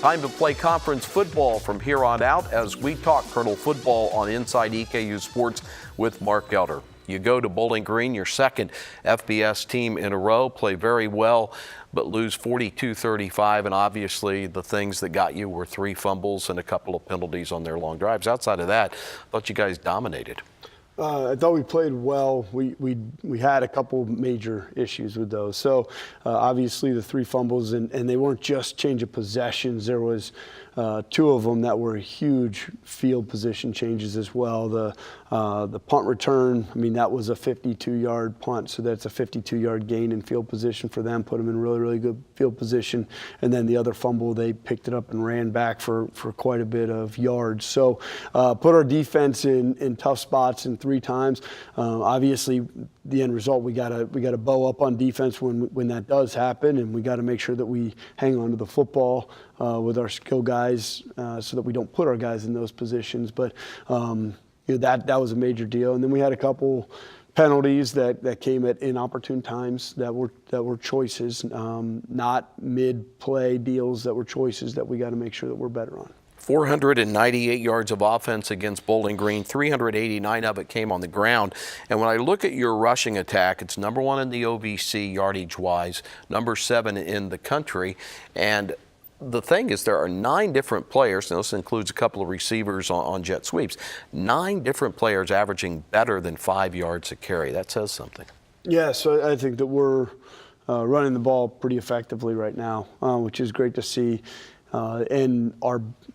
Time to play conference football from here on out as we talk Colonel football on Inside EKU Sports with Mark Elder. You go to Bowling Green, your second FBS team in a row, play very well, but lose 42-35, and obviously the things that got you were 3 fumbles and a couple of penalties on their long drives. Outside of that, I thought you guys dominated. I thought we played well. We had a couple major issues with those. So obviously the 3 fumbles, and they weren't just change of possessions. There was 2 of them that were huge field position changes as well. The punt return, I mean, that was a 52-yard punt, so that's a 52-yard gain in field position for them, put them in really, really good field position. And then the other fumble, they picked it up and ran back for quite a bit of yards. So put our defense in tough spots in 3 times. Obviously, the end result, we gotta bow up on defense when that does happen, and we got to make sure that we hang on to the football with our skill guys so that we don't put our guys in those positions. But that was a major deal. And then we had a couple penalties that came at inopportune times that were choices, not mid-play deals, that were choices that we got to make sure that we're better on. 498 yards of offense against Bowling Green, 389 of it came on the ground. And when I look at your rushing attack, it's number 1 in the OVC yardage-wise, number 7 in the country. And the thing is, there are 9 different players, and this includes a couple of receivers on jet sweeps, 9 different players averaging better than 5 yards a carry. That says something. Yeah, so I think that we're running the ball pretty effectively right now, which is great to see. And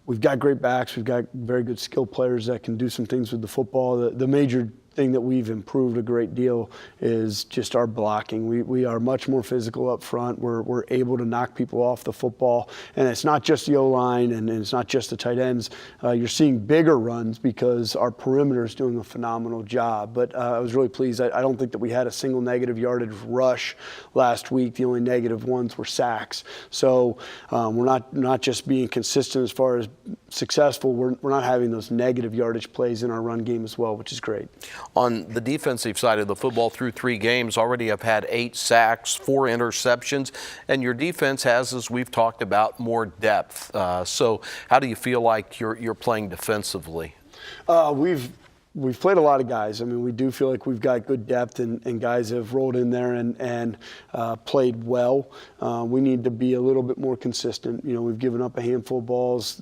we've got great backs. We've got very good skill players that can do some things with the football. The major thing that we've improved a great deal is just our blocking. We are much more physical up front. We're able to knock people off the football, and it's not just the O-line and it's not just the tight ends. You're seeing bigger runs because our perimeter is doing a phenomenal job. But I was really pleased. I don't think that we had a single negative yardage rush last week. The only negative ones were sacks. So we're not just being consistent as far as successful. We're not having those negative yardage plays in our run game as well, which is great. On the defensive side of the football, through 3 games, already have had 8 sacks, 4 interceptions, and your defense has, as we've talked about, more depth. So how do you feel like you're playing defensively? We've played a lot of guys. I mean, we do feel like we've got good depth, and guys have rolled in there and played well. We need to be a little bit more consistent. We've given up a handful of balls,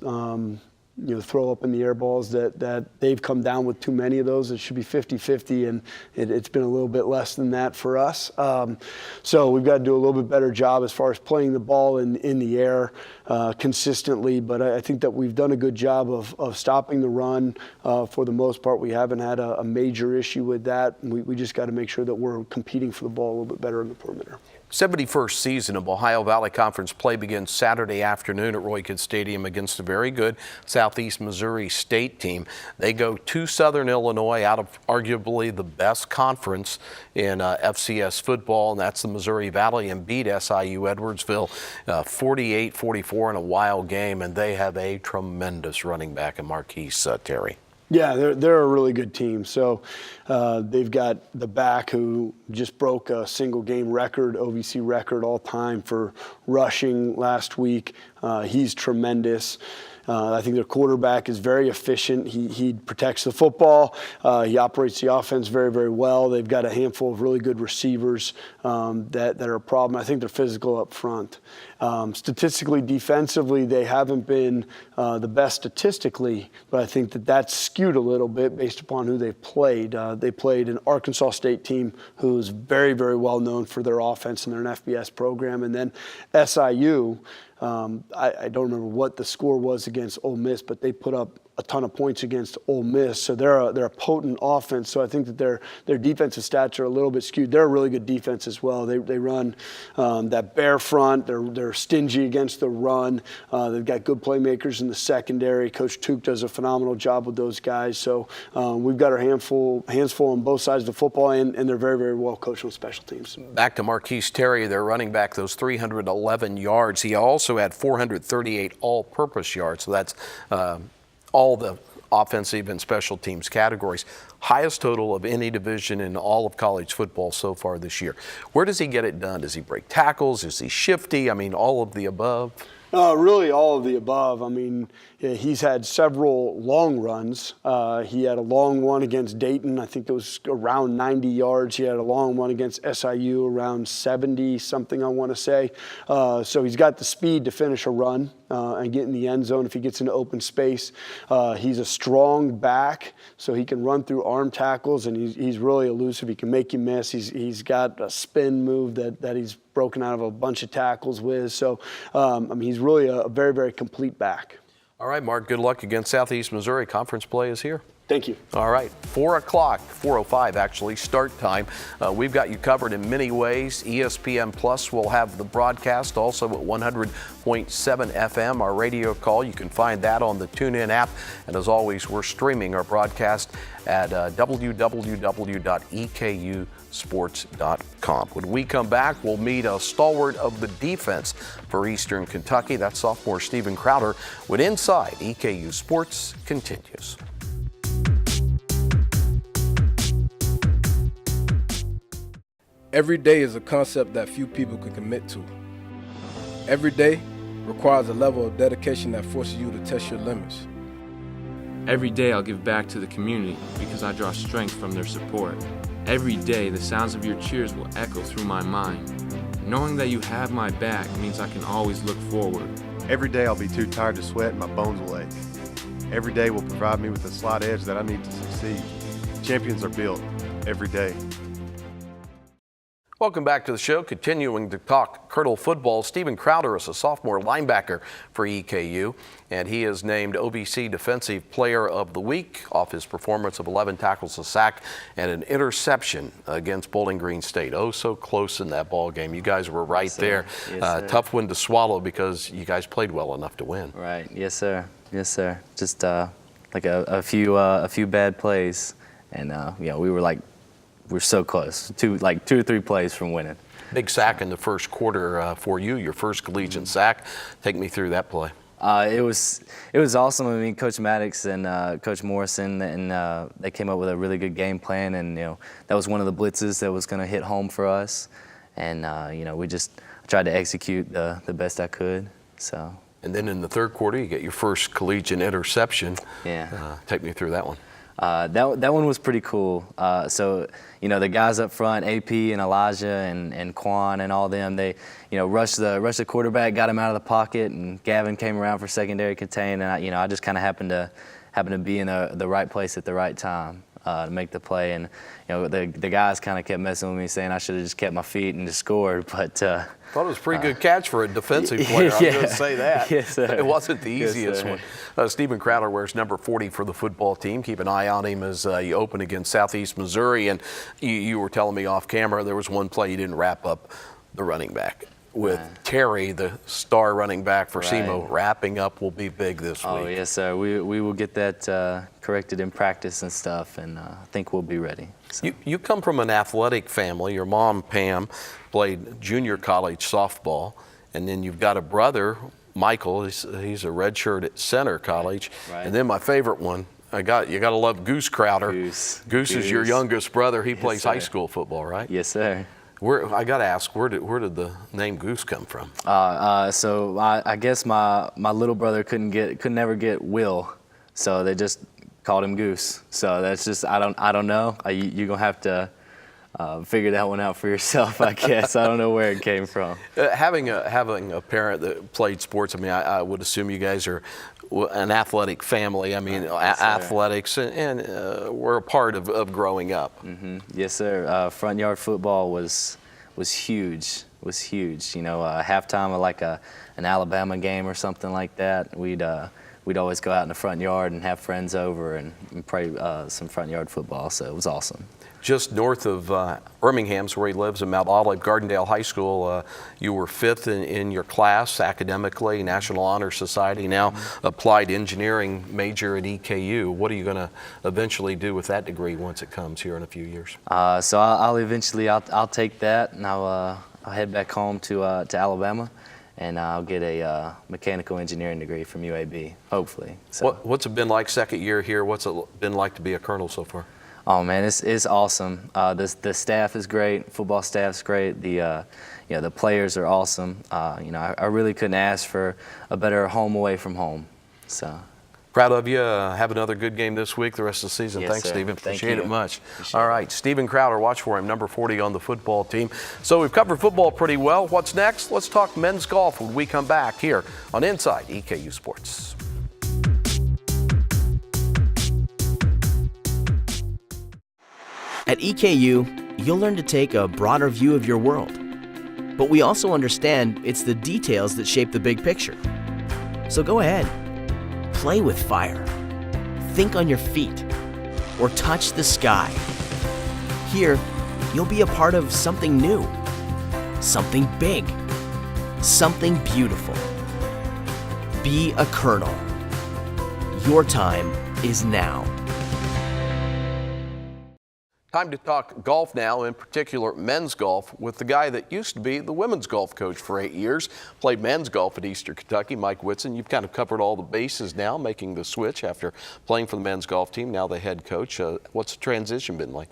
throw up in the air balls that they've come down with too many of those. It should be 50-50, and it's been a little bit less than that for us. So we've got to do a little bit better job as far as playing the ball in the air consistently. But I think that we've done a good job of stopping the run for the most part. We haven't had a major issue with that. We just got to make sure that we're competing for the ball a little bit better in the perimeter. 71st season of Ohio Valley Conference play begins Saturday afternoon at Roy Kidd Stadium against a very good Southeast Missouri State team. They go to Southern Illinois, out of arguably the best conference in FCS football, and that's the Missouri Valley, and beat SIU Edwardsville 48-44 in a wild game, and they have a tremendous running back in Marquise Terry. Yeah, they're a really good team. So they've got the back who just broke a single game record, OVC record all time for rushing last week. He's tremendous. I think their quarterback is very efficient. He protects the football. He operates the offense very, very well. They've got a handful of really good receivers that are a problem. I think they're physical up front. Statistically, defensively, they haven't been the best statistically, but I think that's skewed a little bit based upon who they've played. They played an Arkansas State team who's very, very well known for their offense, and they're an FBS program. And then SIU, I don't remember what the score was against Ole Miss, but they put up a ton of points against Ole Miss, so they're a potent offense. So I think that their defensive stats are a little bit skewed. They're a really good defense as well. They run that bear front. They're stingy against the run. They've got good playmakers in the secondary. Coach Tuke does a phenomenal job with those guys. So we've got our hands full on both sides of the football, and they're very, very well coached on special teams. Back to Marquise Terry, their running back, those 311 yards. He also had 438 all-purpose yards. So that's all the offensive and special teams categories. Highest total of any division in all of college football so far this year. Where does he get it done? Does he break tackles? Is he shifty? I mean, all of the above? Really all of the above. I mean, he's had several long runs. He had a long one against Dayton. I think it was around 90 yards. He had a long one against SIU around 70 something, I want to say. So he's got the speed to finish a run and get in the end zone if he gets into open space. He's a strong back, so he can run through arm tackles, and he's really elusive. He can make you miss. He's got a spin move that he's broken out of a bunch of tackles with. So, I mean, he's really a very, very complete back. All right, Mark, good luck against Southeast Missouri. Conference play is here. Thank you. All right, 4 o'clock, 4:05 actually, start time. We've got you covered in many ways. ESPN Plus will have the broadcast also at 100.7 FM, our radio call. You can find that on the TuneIn app. And as always, we're streaming our broadcast at www.ekusports.com. When we come back, we'll meet a stalwart of the defense for Eastern Kentucky. That's sophomore Steven Crowder when Inside EKU Sports continues. Every day is a concept that few people can commit to. Every day requires a level of dedication that forces you to test your limits. Every day I'll give back to the community because I draw strength from their support. Every day the sounds of your cheers will echo through my mind. Knowing that you have my back means I can always look forward. Every day I'll be too tired to sweat and my bones will ache. Every day will provide me with the slight edge that I need to succeed. Champions are built every day. Welcome back to the show. Continuing to talk Colonel football, Steven Crowder is a sophomore linebacker for EKU, and he is named OVC Defensive Player of the Week off his performance of 11 tackles, a sack, and an interception against Bowling Green State. Oh, so close in that ball game. You guys were right there. Yes, tough one to swallow because you guys played well enough to win. Right. Yes, sir. Yes, sir. Just like a few bad plays, and we're so close. Two or three plays from winning. Big sack in the first quarter for you, your first collegiate sack. Take me through that play. It was awesome. I mean, Coach Maddox and Coach Morrison, and they came up with a really good game plan, and that was one of the blitzes that was going to hit home for us, and we just tried to execute the best I could. So. And then in the third quarter, you get your first collegiate interception. Yeah. Take me through that one. That one was pretty cool. So the guys up front, AP and Elijah and Quan and all them, they rushed the quarterback, got him out of the pocket, and Gavin came around for secondary contain, and I just kind of happened to be in the right place at the right time to make the play. And the guys kind of kept messing with me, saying I should have just kept my feet and just scored, but. Thought it was a pretty good catch for a defensive player. I'm going to say that. Yes, sir. It wasn't the easiest Yes, one. Steven Crowder wears number 40 for the football team. Keep an eye on him as you open against Southeast Missouri. And you were telling me off camera there was one play you didn't wrap up the running back. With Terry, the star running back for SEMO, wrapping up will be big this week. Oh, yes, sir. We will get that corrected in practice and stuff, and I think we'll be ready. So. You come from an athletic family. Your mom, Pam, played junior college softball, and then you've got a brother, Michael. He's a redshirt at Center College. Right. And then my favorite one, you got to love Goose Crowder. Goose is your youngest brother. He plays high school football, right? Yes, sir. I got to ask, where did the name Goose come from? So I guess my little brother could never get Will, so they just called him Goose. So that's just I don't know. You're gonna have to figure that one out for yourself, I guess. I don't know where it came from. Having a parent that played sports, I mean, I would assume you guys are an athletic family. I mean, athletics, and we're a part of growing up. Mm-hmm. Yes, sir. Front yard football was huge. Was huge. Halftime of like an Alabama game or something like that, we'd always go out in the front yard and have friends over and play some front yard football. So it was awesome. Just north of Birmingham's where he lives in Mount Olive, Gardendale High School, you were fifth in your class academically, National Honor Society, now applied engineering major at EKU. What are you going to eventually do with that degree once it comes here in a few years? So I'll eventually take that, and I'll head back home to Alabama, and I'll get a mechanical engineering degree from UAB, hopefully. So. What's it been like second year here? What's it been like to be a colonel so far? Oh man, it's awesome. The staff is great. Football staff's great. The players are awesome. I really couldn't ask for a better home away from home. So. Proud of you. Have another good game this week, the rest of the season. Yes, Thanks, sir. Steven. Thank Appreciate you. it much. Appreciate All right, Steven Crowder, watch for him, number 40 on the football team. So we've covered football pretty well. What's next? Let's talk men's golf when we come back here on Inside EKU Sports. At EKU, you'll learn to take a broader view of your world. But we also understand it's the details that shape the big picture. So go ahead, play with fire, think on your feet, or touch the sky. Here, you'll be a part of something new, something big, something beautiful. Be a colonel. Your time is now. Time to talk golf now, in particular men's golf, with the guy that used to be the women's golf coach for 8 years, played men's golf at Eastern Kentucky, Mike Whitson. You've kind of covered all the bases now, making the switch after playing for the men's golf team, now the head coach. What's the transition been like?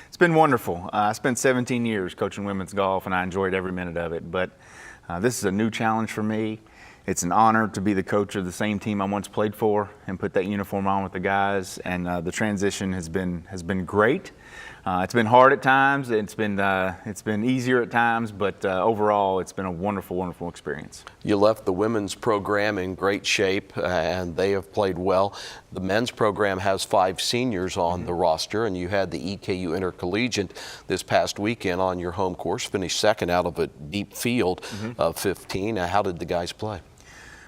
It's been wonderful. I spent 17 years coaching women's golf, and I enjoyed every minute of it. But this is a new challenge for me. It's an honor to be the coach of the same team I once played for and put that uniform on with the guys. And the transition has been great. It's been hard at times. It's been easier at times, but overall, it's been a wonderful, wonderful experience. You left the women's program in great shape, and they have played well. The men's program has 5 seniors on the roster, and you had the EKU Intercollegiate this past weekend on your home course, finished second out of a deep field of 15. How did the guys play?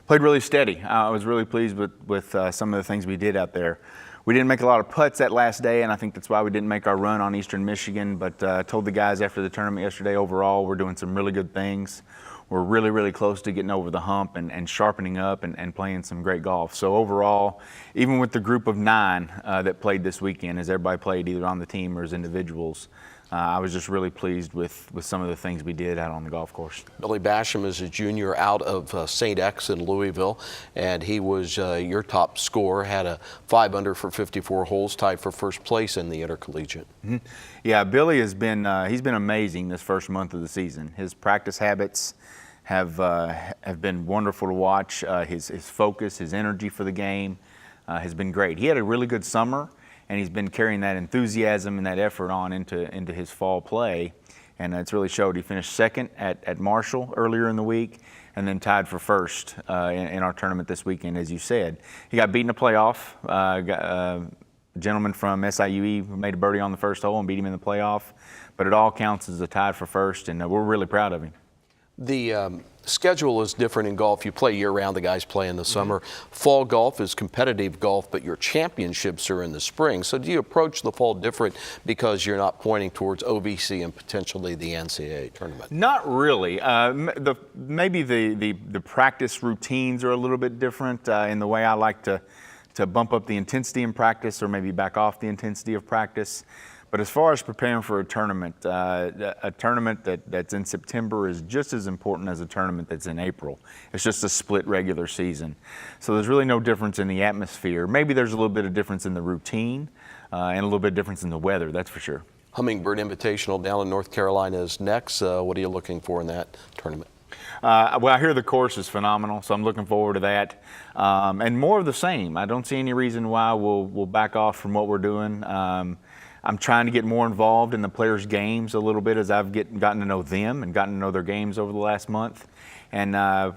Played really steady. I was really pleased with some of the things we did out there. We didn't make a lot of putts that last day, and I think that's why we didn't make our run on Eastern Michigan, but I told the guys after the tournament yesterday, overall, we're doing some really good things. We're really, really close to getting over the hump and sharpening up and playing some great golf. So overall, even with the group of 9 that played this weekend, as everybody played either on the team or as individuals, I was just really pleased with some of the things we did out on the golf course. Billy Basham is a junior out of St. X in Louisville, and he was your top scorer, had a 5 under for 54 holes, tied for first place in the Intercollegiate. Mm-hmm. Yeah, Billy has been he's been amazing this first month of the season. His practice habits have been wonderful to watch. His focus, his energy for the game has been great. He had a really good summer, and he's been carrying that enthusiasm and that effort on into his fall play, and it's really showed. He finished second at Marshall earlier in the week, and then tied for first in our tournament this weekend, as you said. He got beat in a playoff. A gentleman from SIUE made a birdie on the first hole and beat him in the playoff, but it all counts as a tie for first, and we're really proud of him. The schedule is different in golf. You play year-round, the guys play in the summer. Fall golf is competitive golf, but your championships are in the spring. So do you approach the fall different because you're not pointing towards OVC and potentially the NCAA tournament? Not really. Maybe the practice routines are a little bit different in the way I like to bump up the intensity in practice or maybe back off the intensity of practice. But as far as preparing for a tournament that's in September is just as important as a tournament that's in April. It's just a split regular season. So there's really no difference in the atmosphere. Maybe there's a little bit of difference in the routine and a little bit of difference in the weather, that's for sure. Hummingbird Invitational down in North Carolina is next. What are you looking for in that tournament? Well, I hear the course is phenomenal, so I'm looking forward to that. And more of the same. I don't see any reason why we'll back off from what we're doing. I'm trying to get more involved in the players' games a little bit as I've gotten to know them and gotten to know their games over the last month. And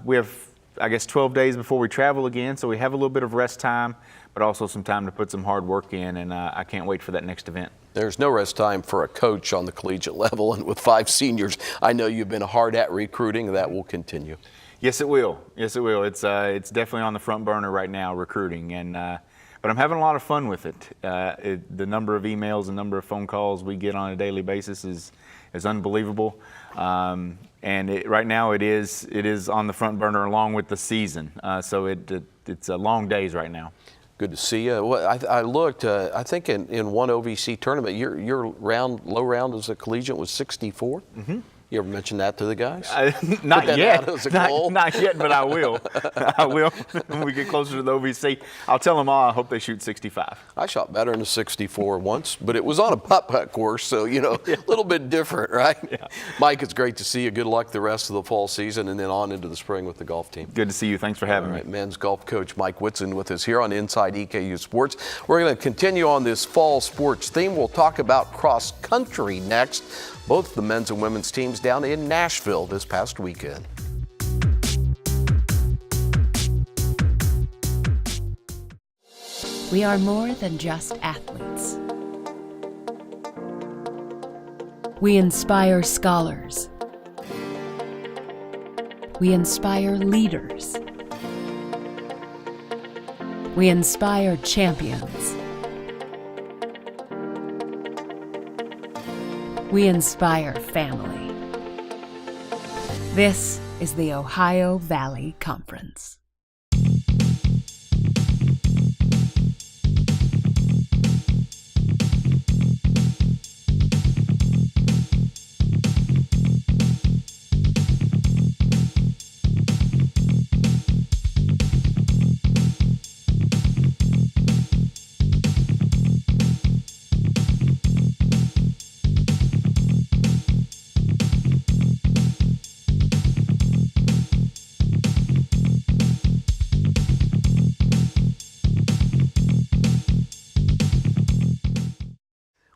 we have, I guess, 12 days before we travel again, so we have a little bit of rest time, but also some time to put some hard work in, and I can't wait for that next event. There's no rest time for a coach on the collegiate level, and with 5 seniors, I know you've been hard at recruiting. That will continue. Yes, it will. Yes, it will. It's definitely on the front burner right now, recruiting, and but I'm having a lot of fun with it. The number of emails and number of phone calls we get on a daily basis is unbelievable. And right now it is on the front burner along with the season. So it's long days right now. Good to see you. Well, I looked. I think in one OVC tournament, your low round as a collegiate was 64. Mm-hmm. You ever mention that to the guys? Not that yet. out as a goal? Not yet, but I will. I will when we get closer to the OVC. I'll tell them all I hope they shoot 65. I shot better than a 64 once, but it was on a putt-putt course, so, a little bit different, right? Yeah. Mike, it's great to see you. Good luck the rest of the fall season and then on into the spring with the golf team. Good to see you. Thanks for having me. Men's golf coach Mike Whitson with us here on Inside EKU Sports. We're going to continue on this fall sports theme. We'll talk about cross country next. Both the men's and women's teams down in Nashville this past weekend. We are more than just athletes. We inspire scholars. We inspire leaders. We inspire champions. We inspire family. This is the Ohio Valley Conference.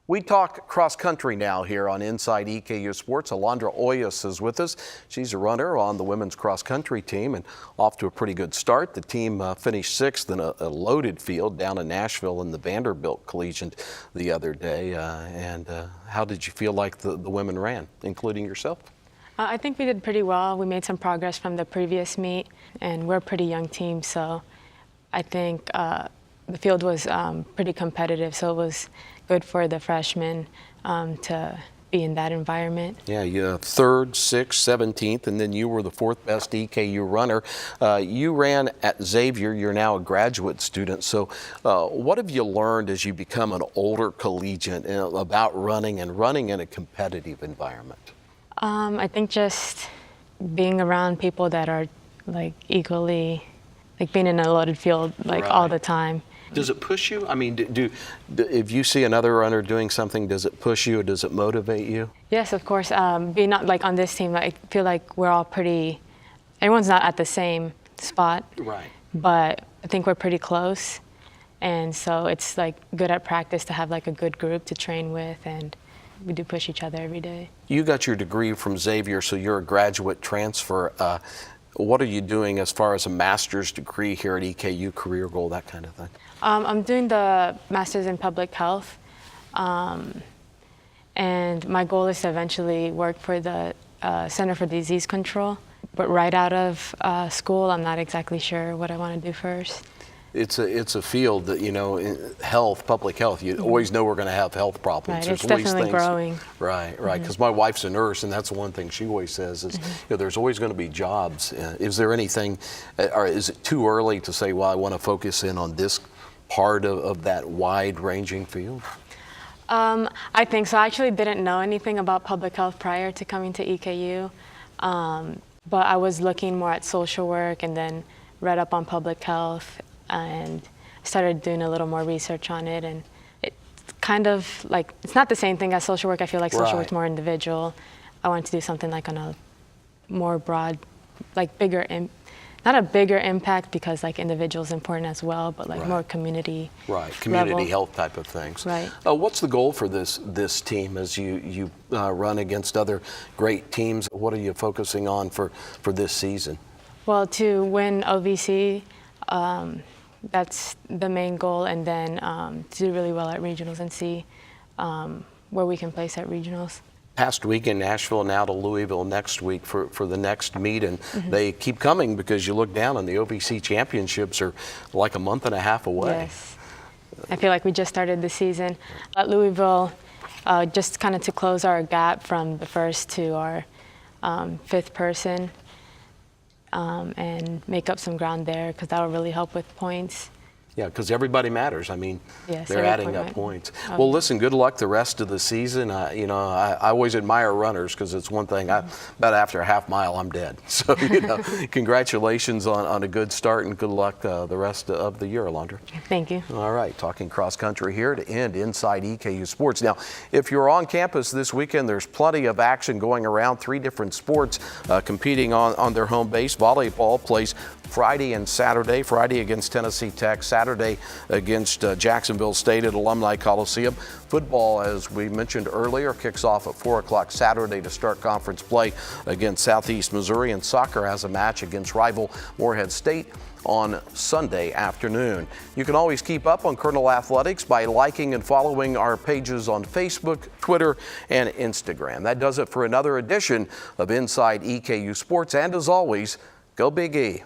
We talk cross country now here on Inside EKU Sports. Alondra Hoyos is with us. She's a runner on the women's cross country team and off to a pretty good start. The team finished 6th in a loaded field down in Nashville in the Vanderbilt Collegiate the other day. How did you feel like the women ran, including yourself? I think we did pretty well. We made some progress from the previous meet, and we're a pretty young team, so I think the field was pretty competitive, so it was good for the freshmen to be in that environment. Yeah, you're 3rd, 6th, 17th, and then you were the 4th best EKU runner. You ran at Xavier. You're now a graduate student. So what have you learned as you become an older collegiate about running and running in a competitive environment? I think just being around people that are like equally, like being in a loaded field like all the time. Does it push you? I mean, if you see another runner doing something, does it push you or does it motivate you? Yes, of course. Being not like on this team, I feel like we're all pretty, everyone's not at the same spot. Right. But I think we're pretty close. And so it's like good at practice to have like a good group to train with, and we do push each other every day. You got your degree from Xavier, so you're a graduate transfer. What are you doing as far as a master's degree here at EKU, career goal, that kind of thing? I'm doing the master's in public health, and my goal is to eventually work for the Center for Disease Control. But right out of school, I'm not exactly sure what I want to do first. It's a field that, in health, public health, you always know we're going to have health problems. Right, it's definitely growing. Right, because my wife's a nurse, and that's one thing she always says is, there's always going to be jobs. Is there anything, or is it too early to say, well, I want to focus in on this part of that wide-ranging field? I think so. I actually didn't know anything about public health prior to coming to EKU, but I was looking more at social work and then read up on public health and started doing a little more research on it. And it's kind of like, it's not the same thing as social work. I feel like social work's more individual. I wanted to do something like on a more broad, like bigger, not a bigger impact because like individual's important as well, but like more community. Right, community level. health type of things. Right. What's the goal for this team as you run against other great teams? What are you focusing on for this season? Well, to win OVC, that's the main goal, and then to do really well at regionals and see where we can place at regionals. Past week in Nashville, now to Louisville next week for the next meet, and they keep coming because you look down and the OVC championships are like a month and a half away. Yes, I feel like we just started the season. At Louisville, just kind of to close our gap from the first to our 5th person and make up some ground there because that will really help with points. Yeah, because everybody matters. I mean, Yes, they're every adding point up matters. points. Well, listen, good luck the rest of the season. I always admire runners because it's one thing. About after a half mile, I'm dead. So, congratulations on a good start and good luck the rest of the year, Alondra. Thank you. All right, talking cross country here to end Inside EKU Sports. Now, if you're on campus this weekend, there's plenty of action going around. 3 different sports competing on their home base. Volleyball plays Friday and Saturday. Friday against Tennessee Tech, Saturday against Jacksonville State at Alumni Coliseum. Football, as we mentioned earlier, kicks off at 4 o'clock Saturday to start conference play against Southeast Missouri, and soccer has a match against rival Morehead State on Sunday afternoon. You can always keep up on Colonel Athletics by liking and following our pages on Facebook, Twitter, and Instagram. That does it for another edition of Inside EKU Sports, and as always, go Big E.